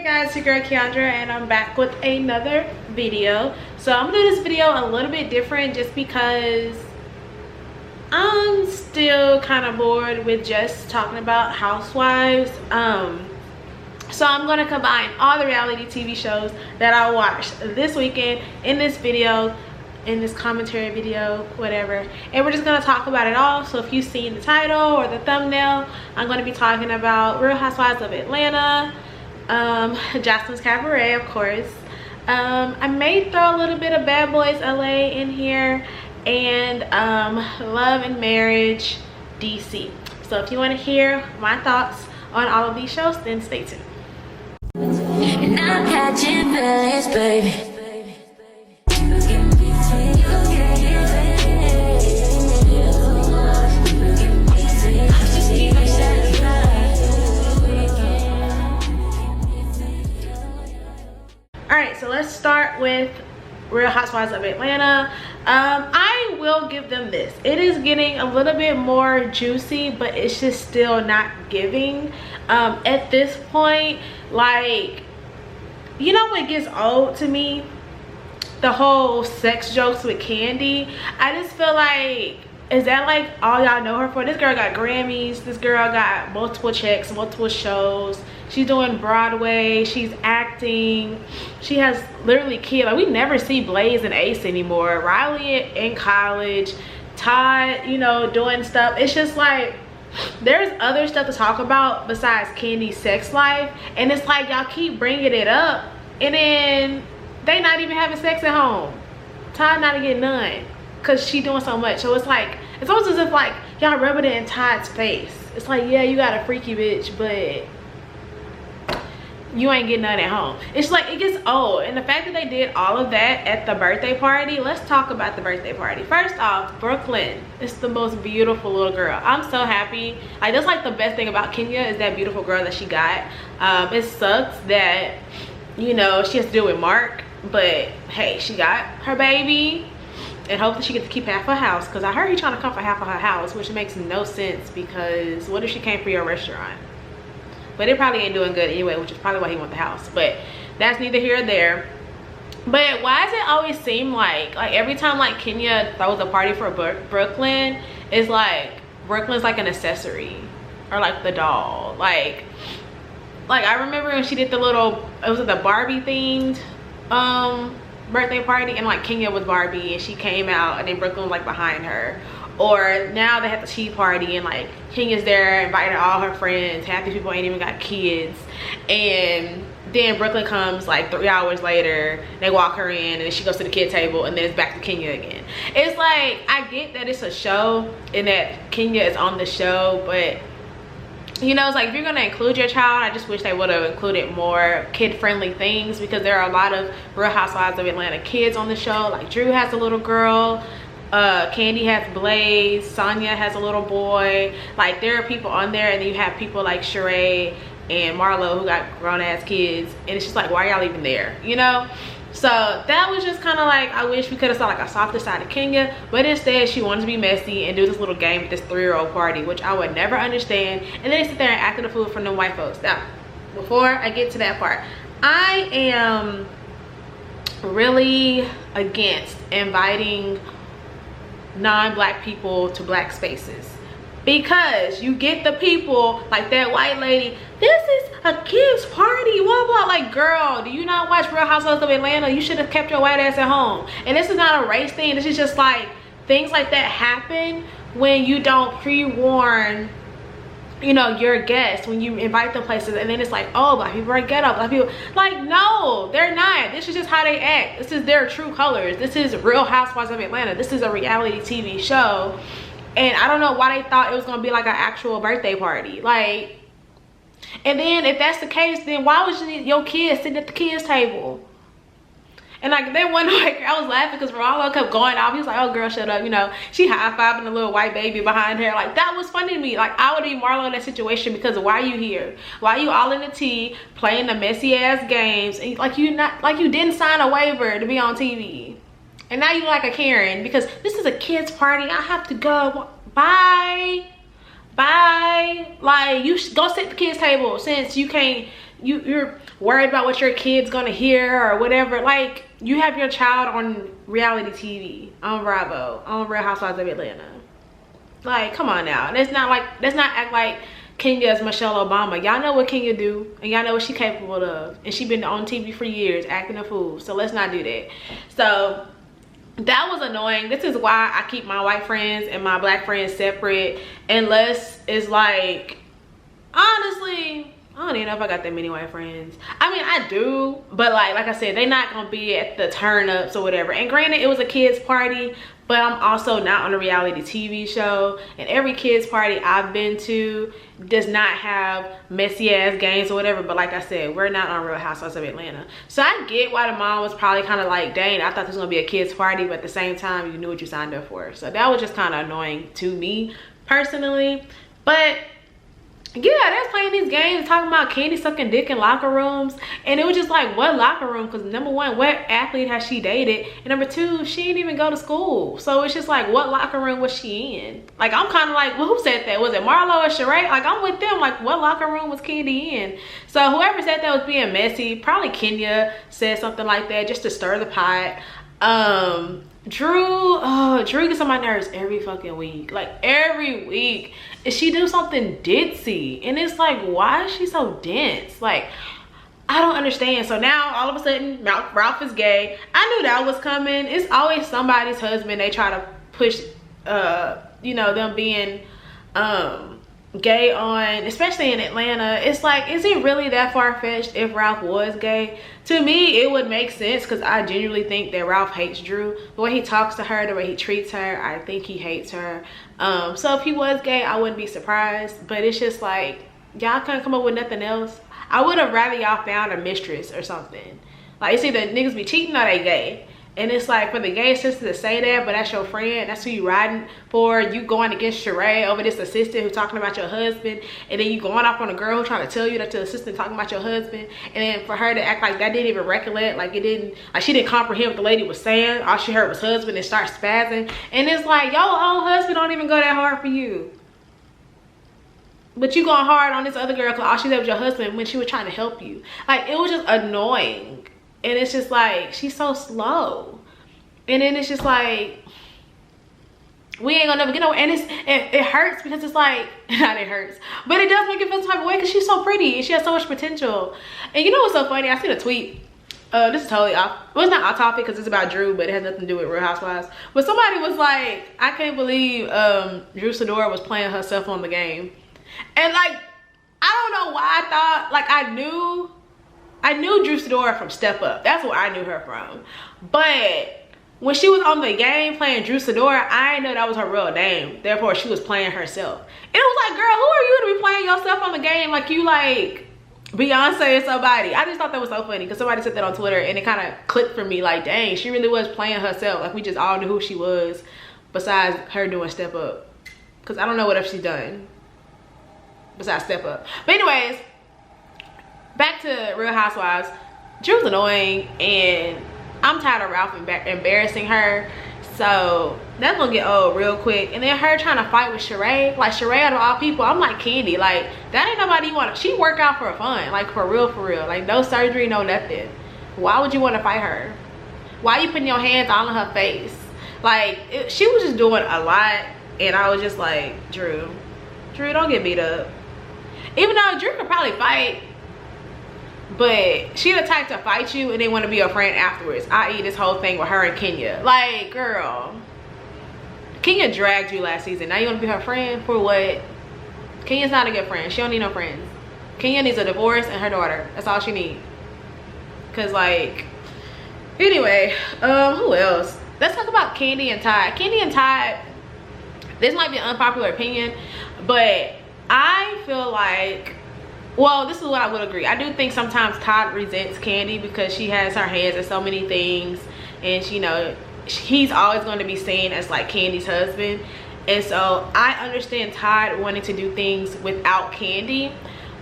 Guys, it's your girl Keandra and I'm back with another video. So I'm gonna do this video a little bit different just because I'm still kind of bored with just talking about housewives. So I'm gonna combine all the reality TV shows that I watched this weekend in this video, in this commentary video, whatever, and we're just gonna talk about it all. So if you've seen the title or the thumbnail, I'm gonna be talking about Real Housewives of Atlanta, Joseline'S Cabaret, of course. I may throw a little bit of Bad Boys LA in here, and Love and Marriage DC. So if you want to hear my thoughts on all of these shows, then stay tuned. And I'm catching feelings, baby. Alright, so let's start with Real Housewives of Atlanta. I will give them this. It is getting a little bit more juicy, but it's just still not giving. At this point, like, you know what gets old to me? The whole sex jokes with Candy. I just feel like, is that like all y'all know her for? This girl got Grammys. This girl got multiple checks, multiple shows. She's doing Broadway. She's acting. She has literally kids. Like, we never see Blaze and Ace anymore. Riley in college. Todd, you know, doing stuff. It's just like, there's other stuff to talk about besides Candy's sex life. And it's like, y'all keep bringing it up. And then they not even having sex at home. Todd not getting none. Because she doing so much. So it's like, it's almost as if like y'all rubbing it in Todd's face. It's like, yeah, you got a freaky bitch, but you ain't getting none at home. It's like, it gets old. And the fact that they did all of that at the birthday party, let's talk about the birthday party. First off, Brooklyn is the most beautiful little girl. I'm so happy. Like, that's like the best thing about Kenya is that beautiful girl that she got. It sucks that, you know, she has to deal with Mark, but hey, she got her baby. And hopefully she gets to keep half her house, because I heard he's trying to come for half of her house, which makes no sense, because what if she came for your restaurant? But it probably ain't doing good anyway, which is probably why he wants the house. But that's neither here or there. But why does it always seem like every time like Kenya throws a party for Brooklyn, it's like Brooklyn's like an accessory or like the doll. Like I remember when she did the little, it was the Barbie themed birthday party, and like Kenya was Barbie and she came out and then Brooklyn was like behind her. Or now they had the tea party and like Kenya's there inviting all her friends. Half these people ain't even got kids, and then Brooklyn comes like 3 hours later. They walk her in and then she goes to the kid table, and then it's back to Kenya again. It's like, I get that it's a show and that Kenya is on the show, but you know, it's like, if you're gonna include your child, I just wish they would have included more kid-friendly things, because there are a lot of Real Housewives of Atlanta kids on the show. Like Drew has a little girl, Candy has Blaze, Sonia has a little boy. Like, there are people on there, and then you have people like Sheree and Marlo who got grown-ass kids, and it's just like, why are y'all even there, you know? So that was just kind of like, I wish we could have saw like a softer side of Kenya, but instead she wanted to be messy and do this little game at this 3-year-old party, which I would never understand. And then they sit there and act the fool from them white folks. Now, before I get to that part, I am really against inviting non-black people to black spaces, because you get the people like that white lady, this is a kid's party, blah blah. Like, girl, do you not watch Real Housewives of Atlanta? You should have kept your white ass at home. And this is not a race thing. This is just like, things like that happen when you don't pre-warn, you know, your guests, when you invite them places, and then it's like, oh, black people are ghetto, black people. Like, no, they're not. This is just how they act. This is their true colors. This is Real Housewives of Atlanta. This is a reality TV show. And I don't know why they thought it was gonna be like an actual birthday party. Like, and then if that's the case, then why was your kids sitting at the kids table? And like, then one night I was laughing because Rhoa kept going off. He was like, oh girl, shut up, you know. She high-fiving the little white baby behind her. Like, that was funny to me. Like, I would be Marlo in that situation, because why are you here? Why are you all in the tea playing the messy ass games? And like, you didn't sign a waiver to be on TV. And now you like a Karen because this is a kid's party. I have to go. Bye. Like, you go sit at the kids' table since you can't you're worried about what your kid's gonna hear or whatever. Like, you have your child on reality TV, on Bravo, on Real Housewives of Atlanta. Like, come on now. Let's not act like Kenya's Michelle Obama. Y'all know what Kenya do, and y'all know what she's capable of, and she been on TV for years acting a fool. So let's not do that. So that was annoying. This is why I keep my white friends and my black friends separate, unless it's like, honestly, I don't even know if I got that many white friends. I mean, I do, but like I said, they not gonna be at the turn ups or whatever. And granted, it was a kids party, but I'm also not on a reality TV show, and every kids party I've been to does not have messy ass games or whatever. But like I said, we're not on Real Housewives of Atlanta. So I get why the mom was probably kind of like, dang, I thought this was gonna be a kids party, but at the same time, you knew what you signed up for. So that was just kind of annoying to me personally. But yeah, they're playing these games talking about Candy sucking dick in locker rooms, and it was just like, what locker room? Because number one, what athlete has she dated, and number two, she didn't even go to school. So it's just like, what locker room was she in? Like, I'm kind of like, well, who said that? Was it Marlo or Sheree? Like, I'm with them. Like, what locker room was Candy in? So whoever said that was being messy, probably Kenya said something like that just to stir the pot. Drew gets on my nerves every fucking week. Like, every week she do something ditzy, and it's like, why is she so dense? Like, I don't understand. So now all of a sudden Ralph is gay. I knew that was coming. It's always somebody's husband they try to push, you know, them being gay on, especially in Atlanta. It's like, is it really that far-fetched if Ralph was gay? To me, it would make sense, because I genuinely think that Ralph hates Drew. The way he talks to her, the way he treats her, I think he hates her. So if he was gay, I wouldn't be surprised. But it's just like, y'all couldn't come up with nothing else. I would have rather y'all found a mistress or something. Like, it's either niggas be cheating or they gay. And it's like, for the gay sister to say that, but that's your friend, that's who you riding for. You going against Sheree over this assistant who's talking about your husband, and then you going off on a girl who's trying to tell you that your assistant talking about your husband, and then for her to act like that didn't even recollect, like it didn't, like she didn't comprehend what the lady was saying. All she heard was husband and start spazzing. And it's like, your own husband don't even go that hard for you, but you going hard on this other girl because all she said was your husband when she was trying to help you. Like, it was just annoying. And it's just like, she's so slow. And then it's just like, we ain't gonna never get nowhere. And it hurts, because it's like, not it hurts, but it does make it feel some type of way, because she's so pretty and she has so much potential. And you know what's so funny? I seen a tweet. This is totally off. Well, it's not off topic because it's about Drew, but it has nothing to do with Real Housewives. But somebody was like, I can't believe Drew Sidora was playing herself on the game. And like, I don't know why I thought, like, I knew Drew Sidora from Step Up. That's where I knew her from. But when she was on the game playing Drew Sidora, I didn't know that was her real name. Therefore, she was playing herself. And it was like, girl, who are you to be playing yourself on the game like you like Beyonce or somebody? I just thought that was so funny, because somebody said that on Twitter, and it kind of clicked for me. Like, dang, she really was playing herself. Like, we just all knew who she was besides her doing Step Up. Because I don't know what else she's done besides Step Up. But anyways, back to Real Housewives. Drew's annoying, and I'm tired of Ralph embarrassing her. So that's gonna get old real quick. And then her trying to fight with Sheree. Like, Sheree out of all people, I'm like, Candy, like, that ain't nobody you want. She work out for fun, like, for real. Like, no surgery, no nothing. Why would you want to fight her? Why you putting your hands all in her face? Like, she was just doing a lot, and I was just like, Drew, don't get beat up. Even though Drew could probably fight, but she the type to fight you and then want to be your friend afterwards, i.e. this whole thing with her and Kenya. Like, girl, Kenya dragged you last season. Now you want to be her friend for what? Kenya's not a good friend. She don't need no friends. Kenya needs a divorce and her daughter. That's all she needs. Cause like, anyway, who else? Let's talk about Kandi and Todd. Kandi and Todd, this might be an unpopular opinion, but I feel like, well, this is what I would agree. I do think sometimes Todd resents Kandi because she has her hands in so many things, and you know, he's always going to be seen as like Candy's husband. And so I understand Todd wanting to do things without Kandi.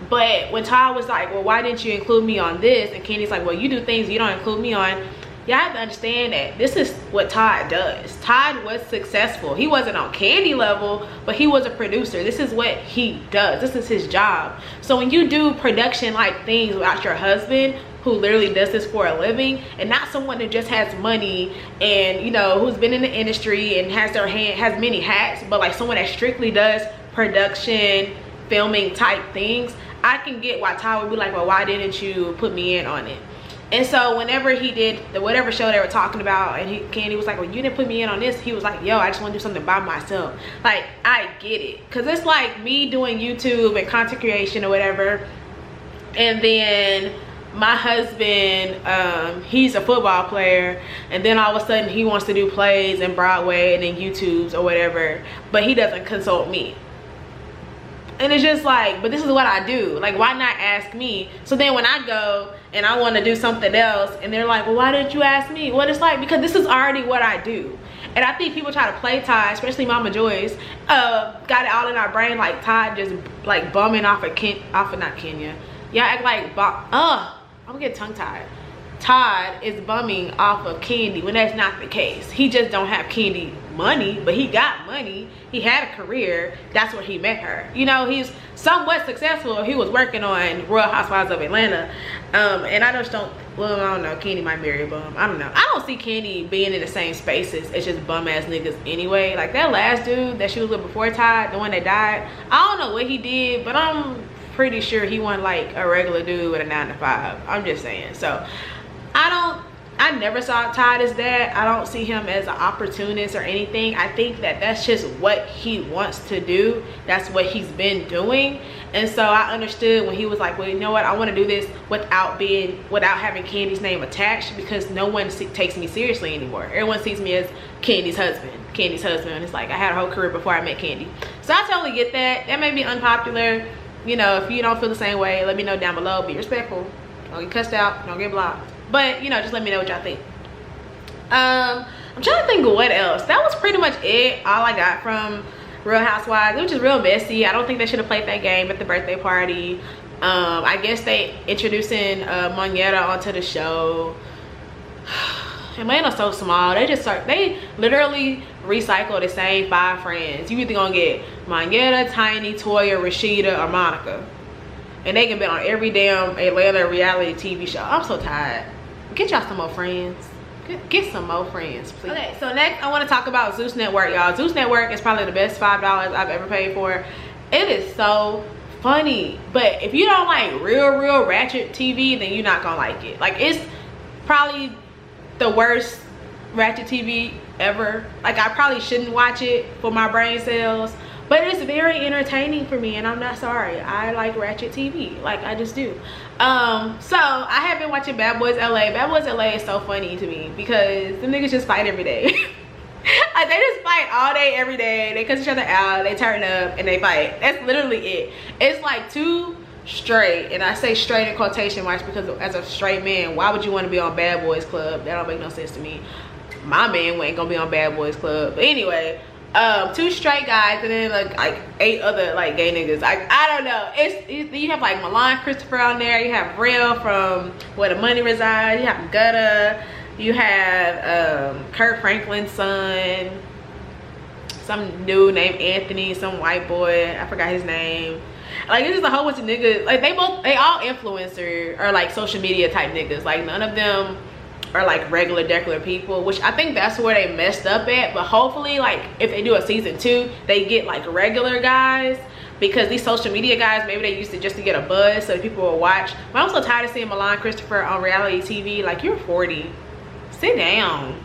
But when Todd was like, well, why didn't you include me on this? And Candy's like, well, you do things you don't include me on. y'all have to understand that this is what Todd does. Todd was successful. He wasn't on Candy level, but he was a producer. This is what he does. This is his job. So when you do production like things without your husband, who literally does this for a living, and not someone who just has money and, you know, who's been in the industry and has many hats, but like someone that strictly does production, filming type things, I can get why Todd would be like, well, why didn't you put me in on it? And so whenever he did whatever show they were talking about, and Candy was like, well, you didn't put me in on this, he was like, yo, I just want to do something by myself. Like, I get it, because it's like me doing YouTube and content creation or whatever, and then my husband, he's a football player, and then all of a sudden he wants to do plays and Broadway and then YouTubes or whatever, but he doesn't consult me. And it's just like, but this is what I do. Like, why not ask me? So then when I go and I want to do something else, and they're like, well, why didn't you ask me? Well, it's like, because this is already what I do. And I think people try to play Todd, especially Mama Joyce, got it all in our brain, like Todd just like bumming off of not Kenya. Y'all act like, I'm gonna get tongue tied. Todd is bumming off of Candy when that's not the case. He just don't have Candy money, but he got money. He had a career. That's where he met her. You know, he's somewhat successful. He was working on Real Housewives of Atlanta. And I just don't, well, I don't know, Candy might marry a bum. I don't know. I don't see Candy being in the same spaces. It's just bum ass niggas anyway. Like that last dude that she was with before Todd, the one that died, I don't know what he did, but I'm pretty sure he wasn't like a regular dude with a 9 to 5. I'm just saying. So I never saw Todd as that. I don't see him as an opportunist or anything. I think that that's just what he wants to do. That's what he's been doing. And so I understood when he was like, well, you know what, I want to do this without having Candy's name attached, because no one takes me seriously anymore. Everyone sees me as Candy's husband. And it's like, I had a whole career before I met Candy. So I totally get that. That may be unpopular. You know, if you don't feel the same way, let me know down below. Be respectful. Don't get cussed out. Don't get blocked. But, you know, just let me know what y'all think. I'm trying to think of what else. That was pretty much it. All I got from Real Housewives. It was just real messy. I don't think they should have played that game at the birthday party. I guess they introducing Moneta onto the show. Atlanta's so small. They literally recycle the same 5 friends. You either gonna get Moneta, Tiny, Toya, Rashida, or Monica. And they can be on every damn Atlanta reality TV show. I'm so tired. Get y'all some more friends. Get some more friends, please. Okay, so next I want to talk about Zeus Network, y'all. Zeus Network is probably the best $5 I've ever paid for. It is so funny. But if you don't like real ratchet TV, then you're not gonna like it. Like, it's probably the worst ratchet TV ever. Like, I probably shouldn't watch it for my brain cells, but it's very entertaining for me, and I'm not sorry. I like ratchet TV, like I just do. So I have been watching Bad Boys LA. Bad Boys LA is so funny to me because the niggas just fight every day. Like, they just fight all day, every day. They cuss each other out, they turn up, and they fight. That's literally it. It's like two straight, and I say straight in quotation marks because as a straight man, why would you want to be on Bad Boys Club? That don't make no sense to me. My man ain't gonna be on Bad Boys Club. But anyway, 2 straight guys and then like 8 other like gay niggas. I don't know. You have like Milan Christopher on there. You have Real from Where the Money Resides. You have Gutta. You have Kurt Franklin's son. Some dude named Anthony. Some white boy. I forgot his name. Like, it's just a whole bunch of niggas. Like, they all influencer or like social media type niggas. Like, none of them are like regular people, which I think that's where they messed up at. But hopefully, like, if they do a season 2, they get like regular guys, because these social media guys, maybe they used it just to get a buzz so that people will watch. But I'm so tired of seeing Milan Christopher on reality TV. Like, you're 40, sit down,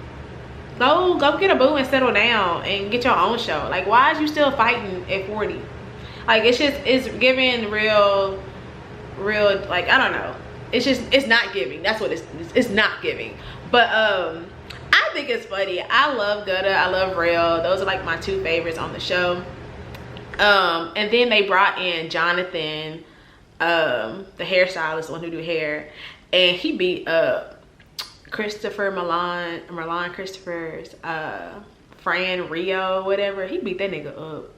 go get a boo and settle down and get your own show. Like, why is you still fighting at 40? Like, it's giving real like, I don't know. It's not giving. That's what it's not giving. But I think it's funny. I love Gutta, I love Real. Those are like my 2 favorites on the show. And then they brought in Jonathan, the hairstylist, the one who do hair, and he beat up Milan Christopher's friend Rio, whatever. He beat that nigga up.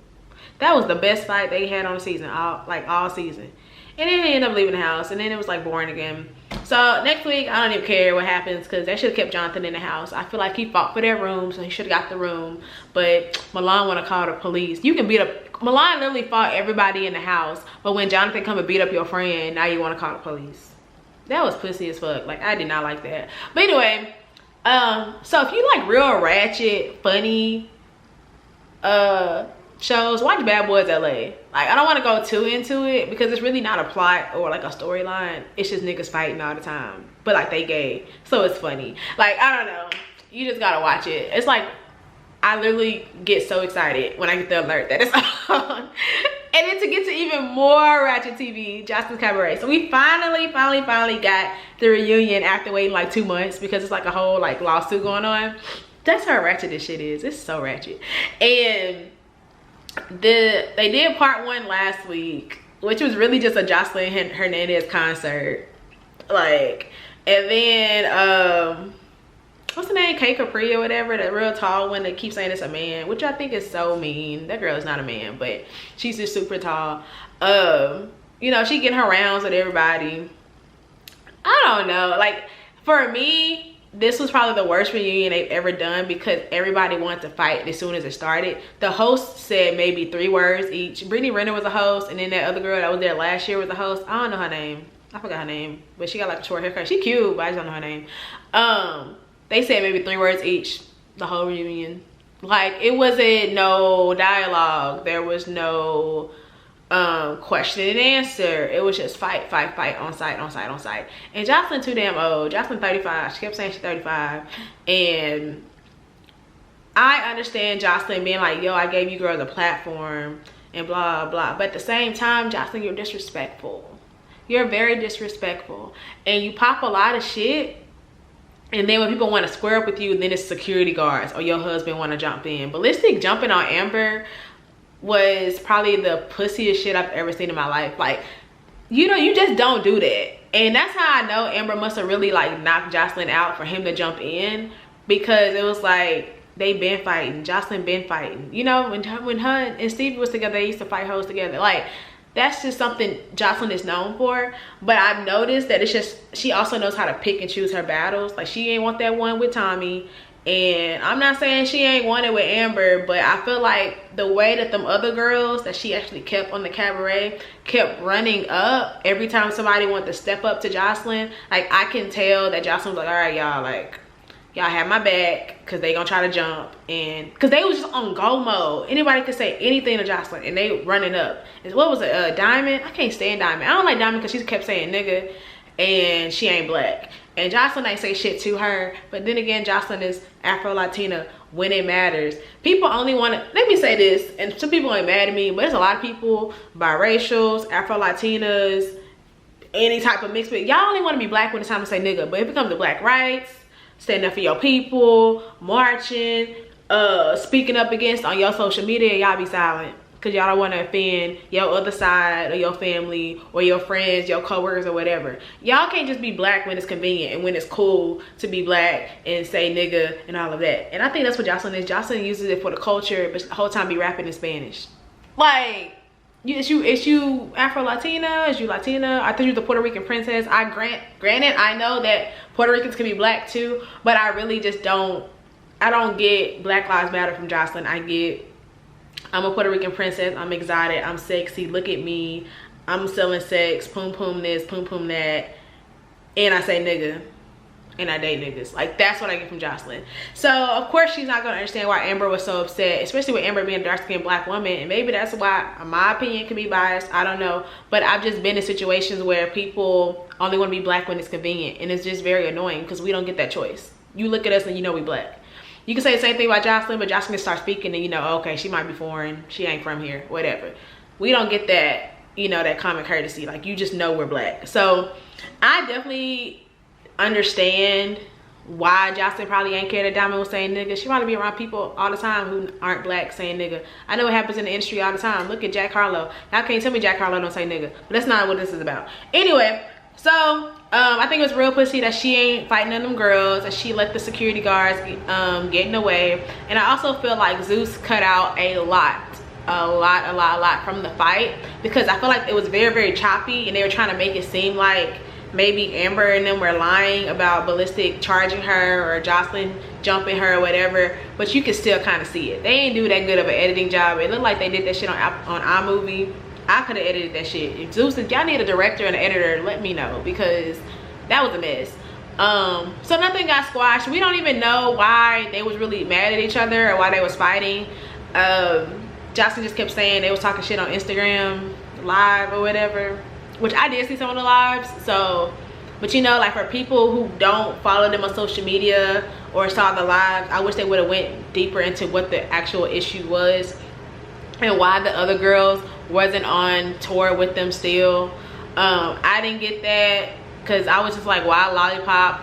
That was the best fight they had on the season, all season. And then he ended up leaving the house, and then it was like boring again. So next week, I don't even care what happens, because they should have kept Jonathan in the house. I feel like he fought for their room, so he should have got the room. But Milan want to call the police. You can beat up, Milan literally fought everybody in the house, but when Jonathan come and beat up your friend, now you want to call the police. That was pussy as fuck. Like, I did not like that. But anyway, so if you like real ratchet, funny shows, watch Bad Boys LA. Like, I don't want to go too into it because it's really not a plot or like a storyline. It's just niggas fighting all the time, but like they gay, so it's funny. Like, I don't know, you just gotta watch it. It's like, I literally get so excited when I get the alert that it's on. And then to get to even more ratchet TV, Joseline'S Cabaret. So we finally got the reunion after waiting like 2 months, because it's like a whole like lawsuit going on. That's how ratchet this shit is. It's so ratchet. And they did part 1 last week, which was really just a Joseline Hernandez concert. Like, and then what's the name, K Capri or whatever, that real tall one that keeps saying it's a man, which I think is so mean. That girl is not a man, but she's just super tall. You know, she getting her rounds with everybody. I don't know, like, for me, this was probably the worst reunion they've ever done, because everybody wanted to fight as soon as it started. The host said maybe 3 words each. Brittany Renner was a host, and then that other girl that was there last year was a host. I don't know her name. I forgot her name, but she got like a short haircut. She cute, but I just don't know her name. They said maybe 3 words each the whole reunion. Like, it wasn't no dialogue. There was no question and answer. It was just fight on site. And Joseline too damn old. Joseline 35. She kept saying she's 35. And I understand Joseline being like, yo, I gave you girls a platform and blah blah, but at the same time, Joseline, you're disrespectful. You're very disrespectful, and you pop a lot of shit, and then when people want to square up with you, then it's security guards or your husband want to jump in. Ballistic jumping on Amber was probably the pussiest shit I've ever seen in my life. Like, you know, you just don't do that. And that's how I know Amber must have really like knocked Joseline out for him to jump in, because it was like, they been fighting. Joseline been fighting. You know, when her and Stevie was together, they used to fight hoes together. Like, that's just something Joseline is known for. But I've noticed that it's just, she also knows how to pick and choose her battles. Like, she ain't want that one with Tommy, and I'm not saying she ain't want it with Amber, but I feel like the way that them other girls that she actually kept on the Cabaret kept running up every time somebody wanted to step up to Joseline. Like, I can tell that Joseline was like, all right, y'all, like, y'all have my back, because they gonna try to jump. And because they was just on go mode, anybody could say anything to Joseline and they running up. And what was it, Diamond? I can't stand Diamond. I don't like Diamond because she kept saying nigga, and she ain't black. And Joseline ain't say shit to her. But then again, Joseline is Afro-Latina when it matters. People only want to, let me say this, and some people ain't mad at me, but there's a lot of people, biracials, Afro-Latinas, any type of mix, but y'all only want to be black when it's time to say nigga. But if it comes to black rights, standing up for your people, marching, speaking up against on your social media, y'all be silent, because y'all don't want to offend your other side or your family or your friends, your coworkers or whatever. Y'all can't just be black when it's convenient and when it's cool to be black and say nigga and all of that. And I think that's what Joseline is. Joseline uses it for the culture, but the whole time be rapping in Spanish. Like, is you Afro-Latina? Is you Latina? I thought you the Puerto Rican princess. Granted, I know that Puerto Ricans can be black too, but I really just don't, I don't get Black Lives Matter from Joseline. I get, I'm a Puerto Rican princess, I'm exotic, I'm sexy, look at me, I'm selling sex, poom poom this, poom poom that, and I say nigga, and I date niggas. Like, that's what I get from Joseline. So of course she's not gonna understand why Amber was so upset, especially with Amber being a dark-skinned black woman. And maybe that's why my opinion can be biased, I don't know, but I've just been in situations where people only want to be black when it's convenient, and it's just very annoying because we don't get that choice. You look at us and you know we black. You can say the same thing about Joseline, but Joseline starts speaking and you know, okay, she might be foreign, she ain't from here, whatever. We don't get that, you know, that common courtesy. Like, you just know we're black. So I definitely understand why Joseline probably ain't care that Diamond was saying nigga. She probably be around people all the time who aren't black saying nigga. I know it happens in the industry all the time. Look at Jack Harlow. Y'all can't tell me Jack Harlow don't say nigga, but that's not what this is about. Anyway, so I think it was real pussy that she ain't fighting none of them girls, and she let the security guards get in the way. And I also feel like Zeus cut out a lot a lot from the fight, because I feel like it was very choppy, and they were trying to make it seem like maybe Amber and them were lying about Ballistic charging her or Jocelyn jumping her or whatever, but you can still kind of see it. They ain't do that good of an editing job. It looked like they did that shit on iMovie. I could have edited that shit. If Zeus, if y'all need a director and an editor, let me know, because that was a mess. So nothing got squashed. We don't even know why they was really mad at each other or why they was fighting. Jocelyn just kept saying they was talking shit on Instagram live or whatever, which I did see some of the lives. So, but you know, like for people who don't follow them on social media or saw the lives, I wish they would have went deeper into what the actual issue was and why the other girls wasn't on tour with them still. I didn't get that, because I was just like, why Lollipop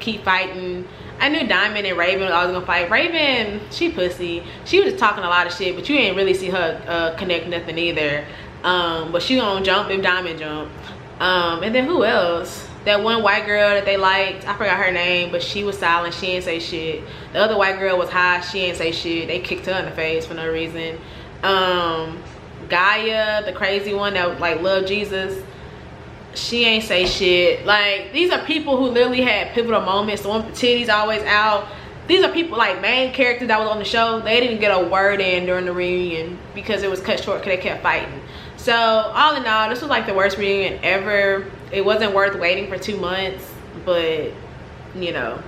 keep fighting? I knew Diamond and Raven were always gonna fight. Raven, she pussy. She was just talking a lot of shit, but you ain't really see her connect nothing either. But she gonna jump if Diamond jump. And then who else? That one white girl that they liked, I forgot her name, but she was silent. She ain't say shit. The other white girl was high. She ain't say shit. They kicked her in the face for no reason. Gaia, the crazy one that like loved Jesus, she ain't say shit. Like, these are people who literally had pivotal moments. The one with the titties always out. These are people, like main characters that was on the show. They didn't get a word in during the reunion because it was cut short because they kept fighting. So all in all, this was like the worst reunion ever. It wasn't worth waiting for 2 months, but you know,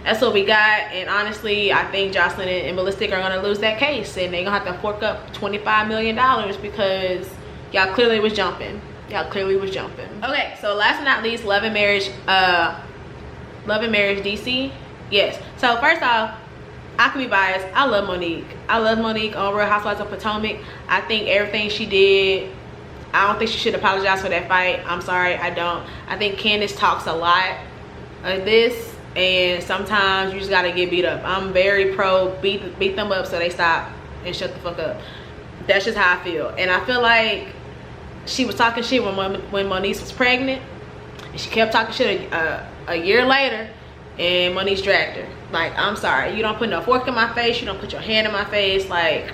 that's what we got. And honestly, I think Jocelyn and Ballistic are gonna lose that case, and they're gonna have to fork up $25 million because y'all clearly was jumping. Y'all clearly was jumping. Okay, so last but not least, Love and Marriage DC. Yes. So first off, I could be biased. I love Monique. I love Monique on Real Housewives of Potomac. I think everything she did, I don't think she should apologize for that fight. I'm sorry, I don't. I think Candace talks a lot of this, and sometimes you just gotta get beat up. I'm very pro beat them up so they stop and shut the fuck up. That's just how I feel. And I feel like she was talking shit when Monique was pregnant, and she kept talking shit a year later, and Monique dragged her. Like, I'm sorry, you don't put no fork in my face, you don't put your hand in my face, like,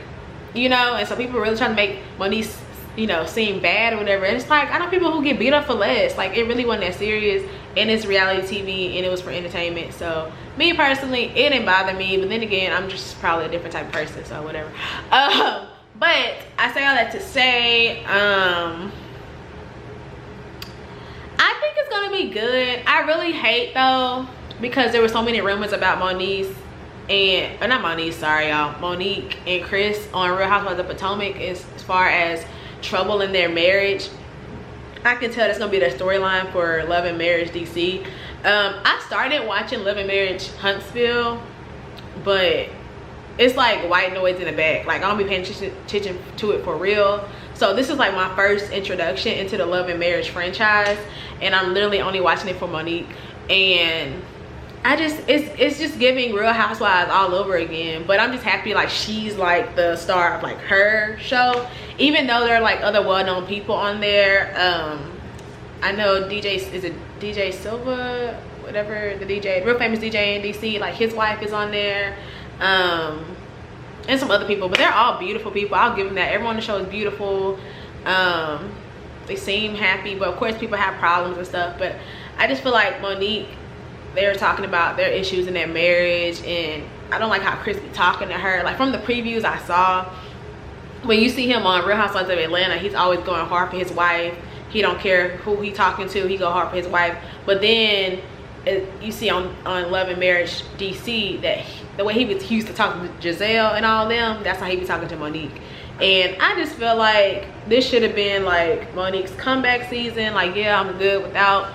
you know. And so people really trying to make Monique, you know, seem bad or whatever. And it's like, I know people who get beat up for less. Like, it really wasn't that serious, and it's reality TV and it was for entertainment. So me personally, it didn't bother me, but then again, I'm just probably a different type of person, so whatever. But I say all that to say, I think it's gonna be good. I really hate though, because there were so many rumors about Monique and, or not Monique, sorry y'all, Monique and Chris on Real Housewives of Potomac as far as trouble in their marriage. I can tell that's gonna be their storyline for Love and Marriage DC. I started watching Love and Marriage Huntsville, but it's like white noise in the back. Like, I don't be paying attention to it for real. So this is like my first introduction into the Love and Marriage franchise, and I'm literally only watching it for Monique. And I just, it's just giving Real Housewives all over again. But I'm just happy like she's like the star of like her show, even though there are like other well-known people on there. I know is it DJ Silva, whatever, the DJ, real famous DJ in DC, like his wife is on there, and some other people, but they're all beautiful people. I'll give them that. Everyone on the show is beautiful. They seem happy, but of course people have problems and stuff. But I just feel like Monique, they were talking about their issues in their marriage, and I don't like how Chris be talking to her. Like, from the previews I saw, when you see him on Real Housewives of Atlanta, he's always going hard for his wife. He don't care who he talking to, he go hard for his wife. But then you see on Love and Marriage DC that the way he used to talk to Giselle and all them, that's how he be talking to Monique. And I just feel like this should have been like Monique's comeback season. Like, yeah, I'm good without,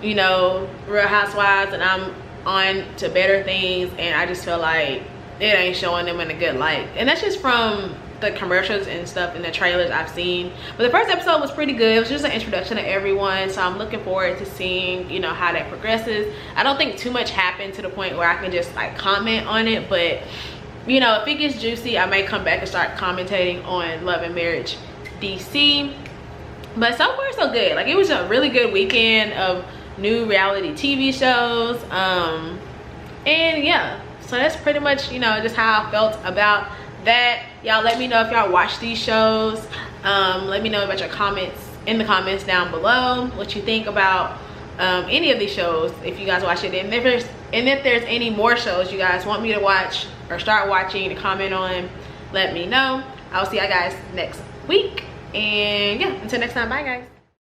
you know, Real Housewives, and I'm on to better things. And I just feel like it ain't showing them in a good light. And that's just from the commercials and stuff in the trailers I've seen. But the first episode was pretty good. It was just an introduction to everyone, so I'm looking forward to seeing, you know, how that progresses. I don't think too much happened to the point where I can just like comment on it, but you know, if it gets juicy, I may come back and start commentating on Love and Marriage DC. But so far so good. Like, it was a really good weekend of new reality TV shows, and yeah, so that's pretty much, you know, just how I felt about that. y'all let me know if y'all watch these shows. Let me know about your comments in the comments down below, what you think about any of these shows, if you guys watch it, and if there's any more shows you guys want me to watch or start watching to comment on, let me know. I'll see you guys next week, and yeah, until next time, bye guys.